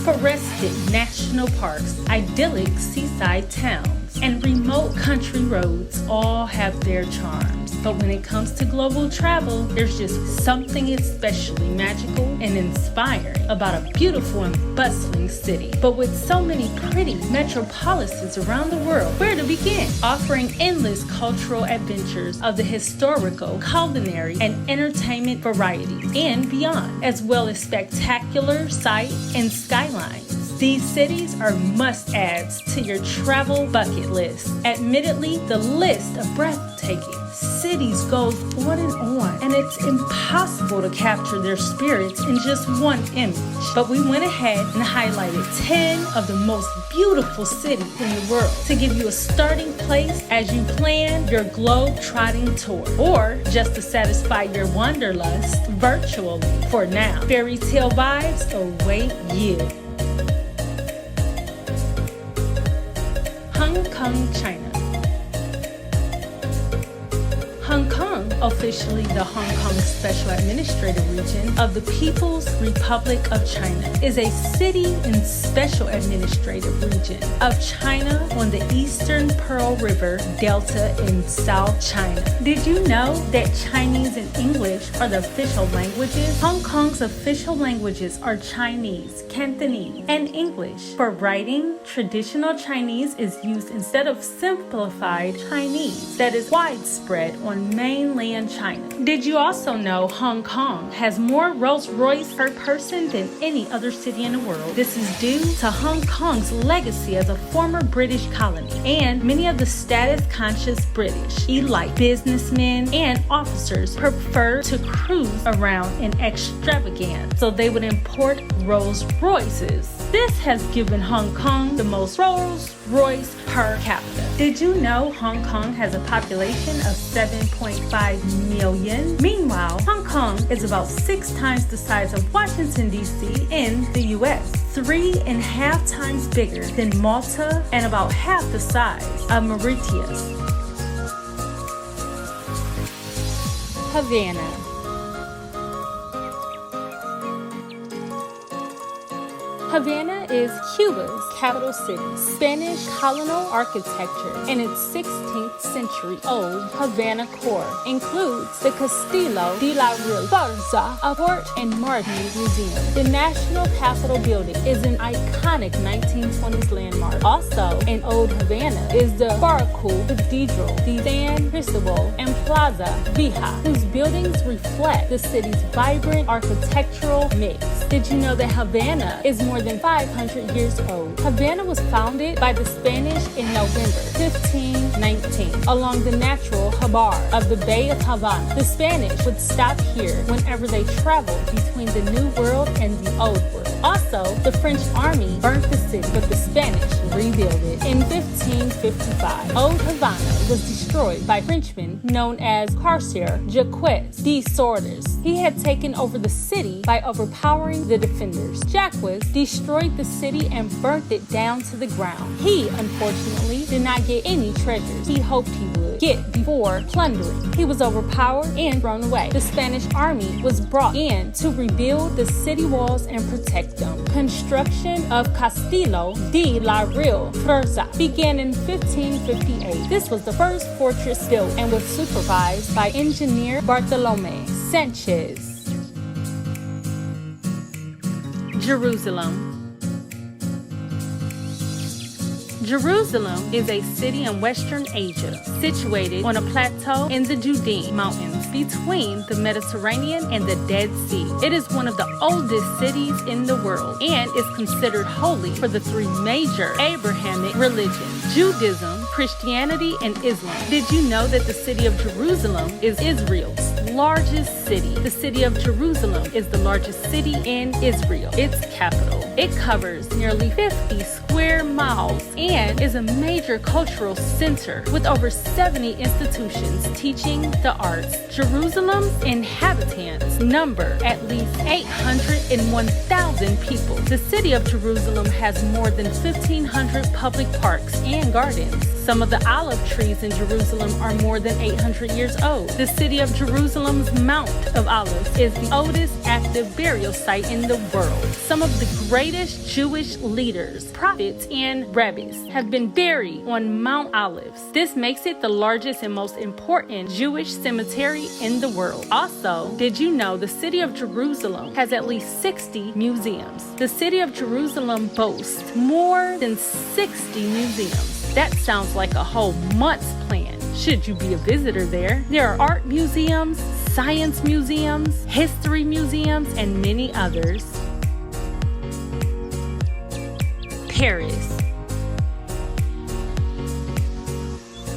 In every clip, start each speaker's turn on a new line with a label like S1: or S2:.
S1: forested national parks, idyllic seaside towns, and remote country roads all have their charms. But when it comes to global travel, there's just something especially magical and inspiring about a beautiful and bustling city. But with so many pretty metropolises around the world, where to begin? Offering endless cultural adventures of the historical, culinary, and entertainment varieties and beyond, as well as spectacular sights and skylines. These cities are must-adds to your travel bucket list. Admittedly, the list of breathtaking cities goes on, and it's impossible to capture their spirits in just one image. But we went ahead and highlighted 10 of the most beautiful cities in the world to give you a starting place as you plan your globe-trotting tour, or just to satisfy your wanderlust virtually for now. Fairy tale vibes await you. Hong Kong, China. Hong Kong, officially the Hong Kong Special Administrative Region of the People's Republic of China, is a city and special administrative region of China on the Eastern Pearl River Delta in South China. Did you know that Chinese and English are the official languages? Hong Kong's official languages are Chinese, Cantonese, and English. For writing, traditional Chinese is used instead of simplified Chinese that is widespread on mainland China. Did you also know Hong Kong has more Rolls Royce per person than any other city in the world? This is due to Hong Kong's legacy as a former British colony, and many of the status-conscious British, elite businessmen, and officers prefer to cruise around in extravagance, so they would import Rolls Royces. This has given Hong Kong the most Rolls Royce per capita. Did you know Hong Kong has a population of 7.5 million? Meanwhile, Hong Kong is about 6 times the size of Washington, D.C. in the U.S., 3.5 times bigger than Malta, and about half the size of Mauritius. Havana. Havana is Cuba's capital city. Spanish colonial architecture in its 16th century old Havana core includes the Castillo de la Fuerza, a port and marine museum. The National Capitol building is an iconic 1920s landmark. Also in Old Havana is the Barracool Cathedral, the San Cristobal, and Plaza Vieja, whose buildings reflect the city's vibrant architectural mix. Did you know that Havana is more than 500 years old? Havana was founded by the Spanish in November 1519 along the natural Harbour of the Bay of Havana. The Spanish would stop here whenever they traveled between the New World and the Old World. Also, the French army burnt the city, but the Spanish rebuilt it. In 1555, Old Havana was destroyed by Frenchmen known as Corsair Jacques de Sordes. He had taken over the city by overpowering the defenders. Jacques destroyed the city and burnt it down to the ground. He, unfortunately, did not get any treasures he hoped he would get before plundering. He was overpowered and thrown away. The Spanish army was brought in to rebuild the city walls and protect them. Construction of Castillo de la Fuerza began in 1558. This was the first fortress built and was supervised by engineer Bartolome Sanchez. Jerusalem. Jerusalem is a city in Western Asia, situated on a plateau in the Judean Mountains between the Mediterranean and the Dead Sea. It is one of the oldest cities in the world and is considered holy for the 3 major Abrahamic religions: Judaism, Christianity, and Islam. Did you know that the city of Jerusalem is Israel's largest city? The city of Jerusalem is the largest city in Israel, its capital. It covers nearly 50 square miles and is a major cultural center with over 70 institutions teaching the arts. Jerusalem's inhabitants number at least 801,000 people. The city of Jerusalem has more than 1,500 public parks and gardens. Some of the olive trees in Jerusalem are more than 800 years old. The city of Jerusalem's Mount of Olives is the oldest active burial site in the world. Some of the greatest Jewish leaders, prophets, and rabbis have been buried on Mount Olives. This makes it the largest and most important Jewish cemetery in the world. Also, did you know the city of Jerusalem has at least 60 museums? The city of Jerusalem boasts more than 60 museums. That sounds like a whole month's plan, should you be a visitor there. There are art museums, science museums, history museums, and many others. Paris.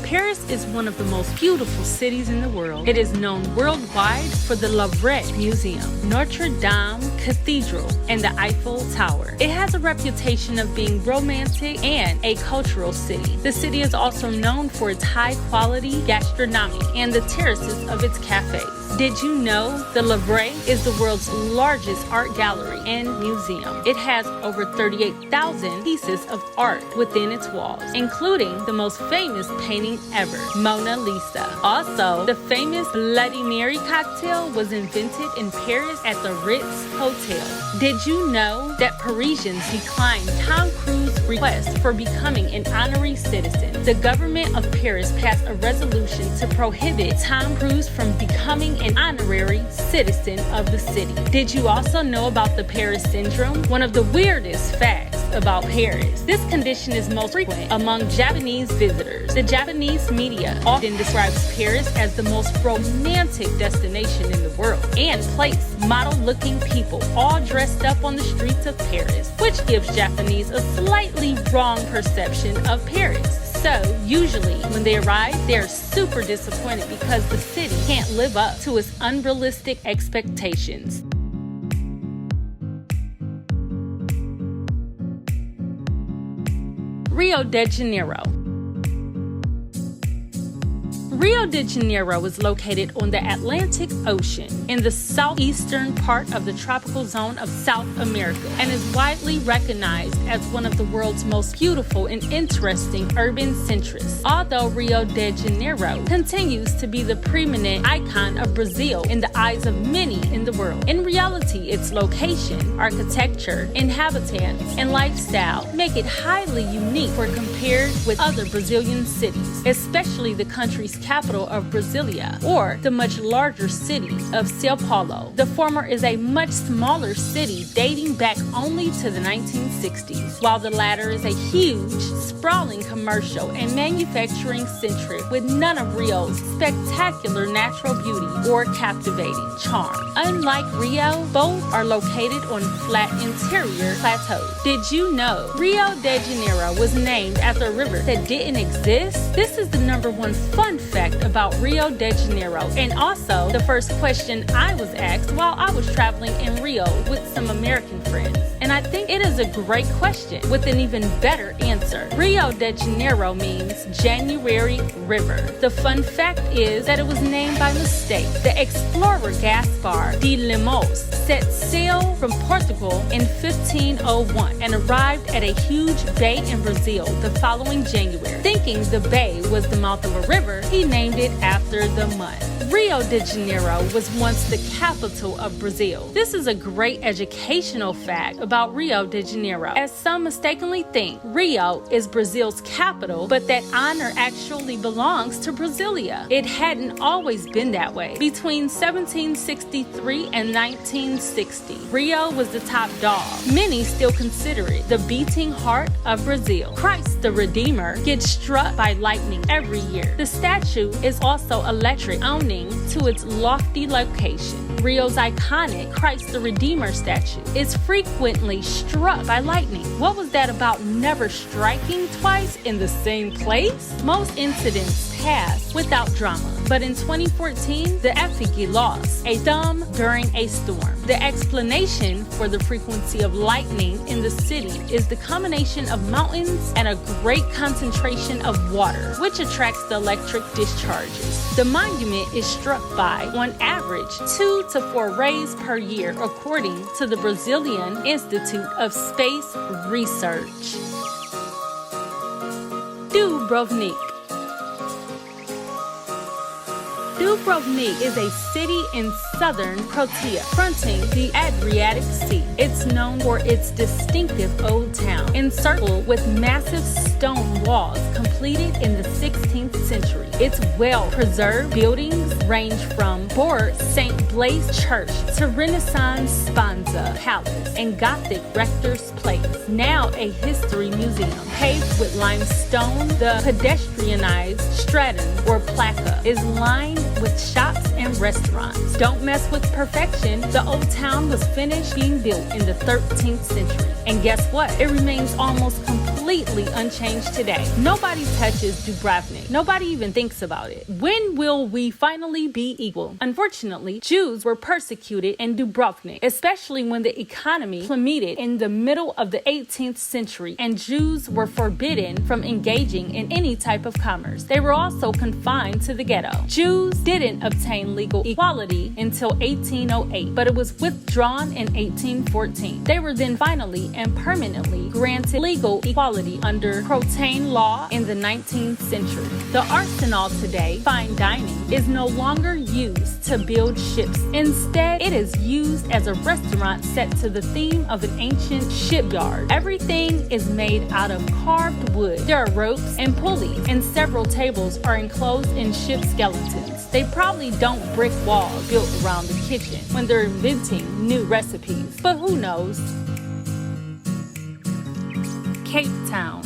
S1: Paris is one of the most beautiful cities in the world. It is known worldwide for the Louvre Museum, Notre Dame Cathedral, and the Eiffel Tower. It has a reputation of being romantic and a cultural city. The city is also known for its high-quality gastronomy and the terraces of its cafes. Did you know the Louvre is the world's largest art gallery and museum? It has over 38,000 pieces of art within its walls, including the most famous painting ever, Mona Lisa. Also, the famous Bloody Mary cocktail was invented in Paris at the Ritz Hotel. Did you know that Parisians declined Tom Cruise's request for becoming an honorary citizen? The government of Paris passed a resolution to prohibit Tom Cruise from becoming an honorary citizen of the city. Did you also know about the Paris syndrome? One of the weirdest facts about Paris. This condition is most frequent among Japanese visitors. The Japanese media often describes Paris as the most romantic destination in the world and place model-looking people all dressed up on the streets of Paris, which gives Japanese a slightly wrong perception of Paris. So, usually, when they arrive, they're super disappointed because the city can't live up to its unrealistic expectations. Rio de Janeiro. Rio de Janeiro is located on the Atlantic Ocean in the southeastern part of the tropical zone of South America and is widely recognized as one of the world's most beautiful and interesting urban centers. Although Rio de Janeiro continues to be the preeminent icon of Brazil in the eyes of many in the world, in reality, its location, architecture, inhabitants, and lifestyle make it highly unique when compared with other Brazilian cities, especially the country's capital of Brasilia, or the much larger city of Sao Paulo. The former is a much smaller city dating back only to the 1960s, while the latter is a huge, sprawling commercial and manufacturing center with none of Rio's spectacular natural beauty or captivating charm. Unlike Rio, both are located on flat interior plateaus. Did you know Rio de Janeiro was named after a river that didn't exist? This is the #1 fun fact about Rio de Janeiro, and also the first question I was asked while I was traveling in Rio with some American friends. And I think it is a great question with an even better answer. Rio de Janeiro means January River. The fun fact is that it was named by mistake. The explorer Gaspar de Lemos set sail from Portugal in 1501 and arrived at a huge bay in Brazil the following January. Thinking the bay was the mouth of a river, he named it after the month. Rio de Janeiro was once the capital of Brazil. This is a great educational fact about Rio de Janeiro, as some mistakenly think Rio is Brazil's capital, but that honor actually belongs to Brasilia. It hadn't always been that way. Between 1763 and 1960, Rio was the top dog. Many still consider it the beating heart of Brazil. Christ the Redeemer gets struck by lightning every year. The statue is also electric, owning to its lofty location. Rio's iconic Christ the Redeemer statue is frequently struck by lightning. What was that about never striking twice in the same place? Most incidents pass without drama, but in 2014, the effigy lost a thumb during a storm. The explanation for the frequency of lightning in the city is the combination of mountains and a great concentration of water, which attracts the electric discharges. The monument is struck by, on average, 2 to 4 rays per year, according to the Brazilian Institute of Space Research. Dubrovnik. Dubrovnik is a city in southern Croatia, fronting the Adriatic Sea. It's known for its distinctive old town, encircled with massive stone walls completed in the 16th century. Its well-preserved buildings range from Boer St. Blaise Church to Renaissance Spanza Palace and Gothic Rector's Place, now a history museum. Paved with limestone, the pedestrianized Straton or Plaka is lined with shops and restaurants. Don't mess with perfection. The old town was finished being built in the 13th century. And guess what? It remains almost completely unchanged today. Nobody touches Dubrovnik. Nobody even thinks about it. When will we finally be equal? Unfortunately, Jews were persecuted in Dubrovnik, especially when the economy plummeted in the middle of the 18th century and Jews were forbidden from engaging in any type of commerce. They were also confined to the ghetto. Jews didn't obtain legal equality until 1808, but it was withdrawn in 1814. They were then finally and permanently granted legal equality under Croatian law in the 19th century. The arsenal today, fine dining, is no longer used to build ships. Instead, it is used as a restaurant set to the theme of an ancient shipyard. Everything is made out of carved wood. There are ropes and pulleys, and several tables are enclosed in ship skeletons. They probably don't brick walls built around the kitchen when they're inventing new recipes, but who knows? Cape Town.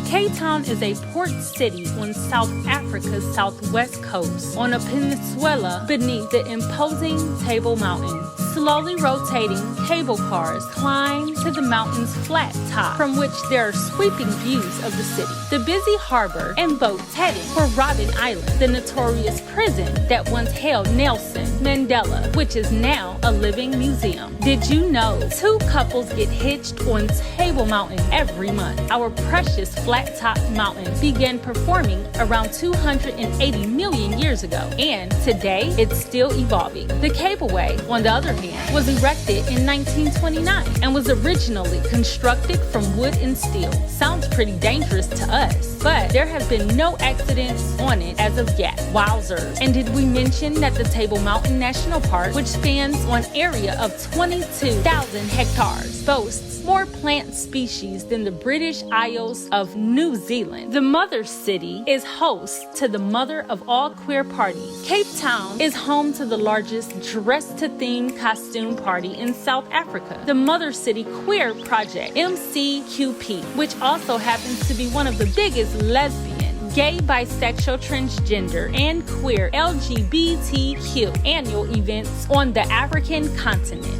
S1: Cape Town is a port city on South Africa's southwest coast, on a peninsula beneath the imposing Table Mountain. Slowly rotating cable cars climb to the mountain's flat top, from which there are sweeping views of the city. The busy harbor and boats heading for Robben Island, the notorious prison that once held Nelson Mandela, which is now a living museum. Did you know 2 couples get hitched on Table Mountain every month? Our precious flat-top mountain began performing around 280 million years ago, and today it's still evolving. The cableway, on the other hand, was erected in 1929 and was originally constructed from wood and steel. Sounds pretty dangerous to us, but there have been no accidents on it as of yet. Wowzers. And did we mention that the Table Mountain National Park, which spans an area of 22,000 hectares, boasts more plant species than the British Isles of New Zealand. The mother city is host to the mother of all queer parties. Cape Town is home to the largest dress-to-theme costume party in South Africa, the Mother City Queer Project, MCQP, which also happens to be one of the biggest lesbian, gay, bisexual, transgender, and queer LGBTQ annual events on the African continent.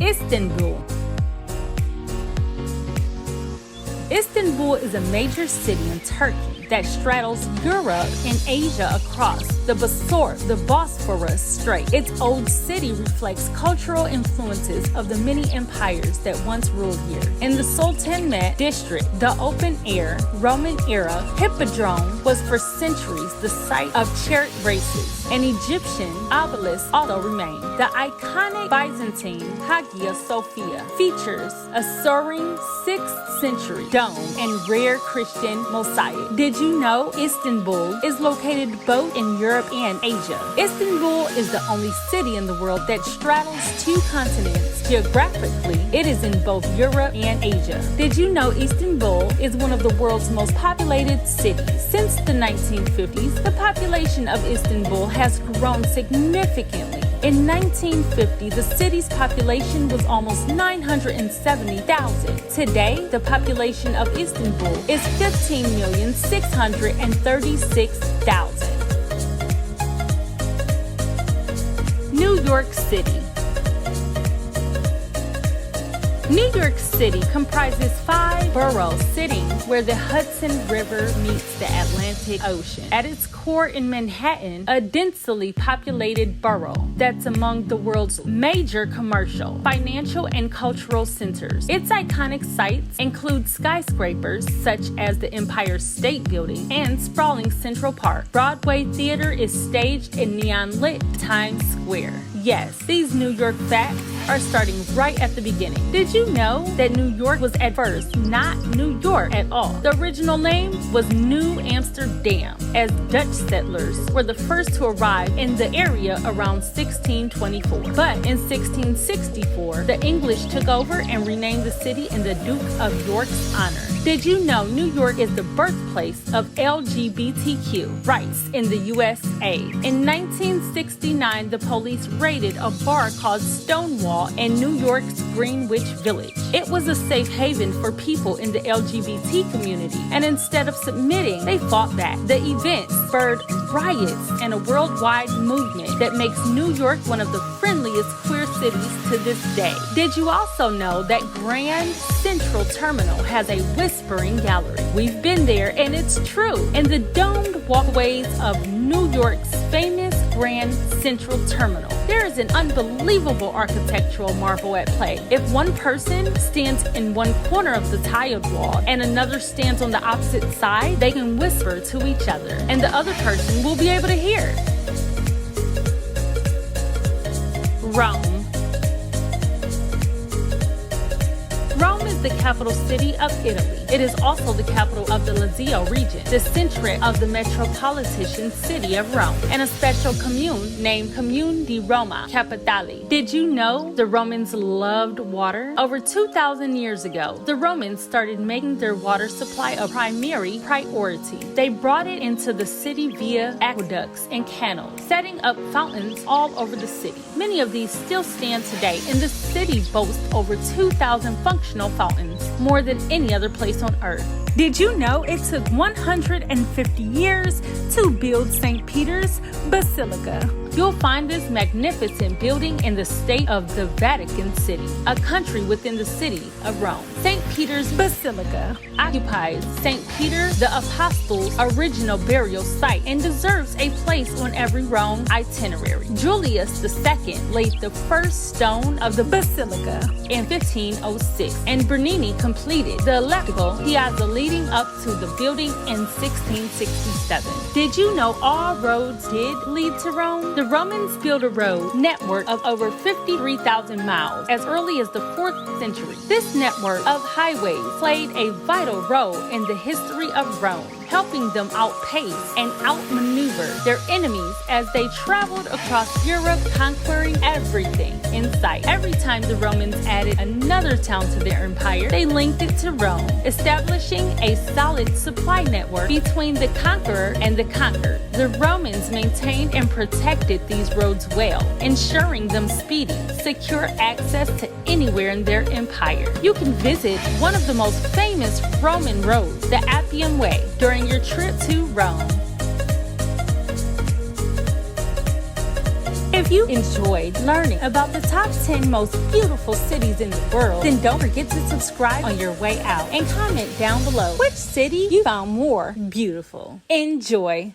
S1: Istanbul. Istanbul is a major city in Turkey that straddles Europe and Asia across the Bosphorus Strait. Its old city reflects cultural influences of the many empires that once ruled here. In the Sultanate district, the open-air Roman-era hippodrome was for centuries the site of chariot races. An Egyptian obelisk also remained. The iconic Byzantine Hagia Sophia features a soaring 6th century dome and rare Christian mosaic. Did you know Istanbul is located both in Europe and Asia? Istanbul is the only city in the world that straddles 2 continents. Geographically, it is in both Europe and Asia. Did you know Istanbul is one of the world's most populated cities? Since the 1950s, the population of Istanbul has grown significantly. In 1950, the city's population was almost 970,000. Today, the population of Istanbul is 15,636,000. New York City. New York City comprises 5 boroughs sitting where the Hudson River meets the Atlantic Ocean. At its core in Manhattan, a densely populated borough that's among the world's major commercial, financial, and cultural centers. Its iconic sites include skyscrapers such as the Empire State Building and sprawling Central Park. Broadway theater is staged in neon-lit Times Square. Yes, these New York facts are starting right at the beginning. Did you know that New York was at first not New York at all? The original name was New Amsterdam, as Dutch settlers were the first to arrive in the area around 1624. But in 1664, the English took over and renamed the city in the Duke of York's honor. Did you know New York is the birthplace of LGBTQ rights in the USA? In 1969, the police raided a bar called Stonewall in New York's Greenwich Village. It was a safe haven for people in the LGBT community, and instead of submitting, they fought back. The event spurred riots and a worldwide movement that makes New York one of the friendliest queer cities to this day. Did you also know that Grand Central Terminal has a whispering gallery? We've been there, and it's true. In the domed walkways of New York's famous Grand Central Terminal, there is an unbelievable architectural marvel at play. If one person stands in one corner of the tiled wall and another stands on the opposite side, they can whisper to each other, and the other person will be able to hear. Rome. Rome is the capital city of Italy. It is also the capital of the Lazio region, the center of the metropolitan city of Rome, and a special commune named Comune di Roma Capitale. Did you know the Romans loved water? Over 2,000 years ago, the Romans started making their water supply a primary priority. They brought it into the city via aqueducts and canals, setting up fountains all over the city. Many of these still stand today, and the city boasts over 2,000 functional fountains, more than any other place on earth. Did you know it took 150 years to build St. Peter's Basilica? You'll find this magnificent building in the state of the Vatican City, a country within the city of Rome. St. Peter's Basilica occupies St. Peter the Apostle's original burial site and deserves a place on every Rome itinerary. Julius II laid the first stone of the basilica in 1506, and Bernini completed the electrical piazza leading up to the building in 1667. Did you know all roads did lead to Rome? The Romans built a road network of over 53,000 miles as early as the 4th century. This network of highways played a vital role in the history of Rome, helping them outpace and outmaneuver their enemies as they traveled across Europe, conquering everything in sight. Every time the Romans added another town to their empire, they linked it to Rome, establishing a solid supply network between the conqueror and the conquered. The Romans maintained and protected these roads well, ensuring them speedy, secure access to anywhere in their empire. You can visit one of the most famous Roman roads, the Appian Way, during your trip to Rome. If you enjoyed learning about the top 10 most beautiful cities in the world, then don't forget to subscribe on your way out and comment down below which city you found more beautiful. Enjoy!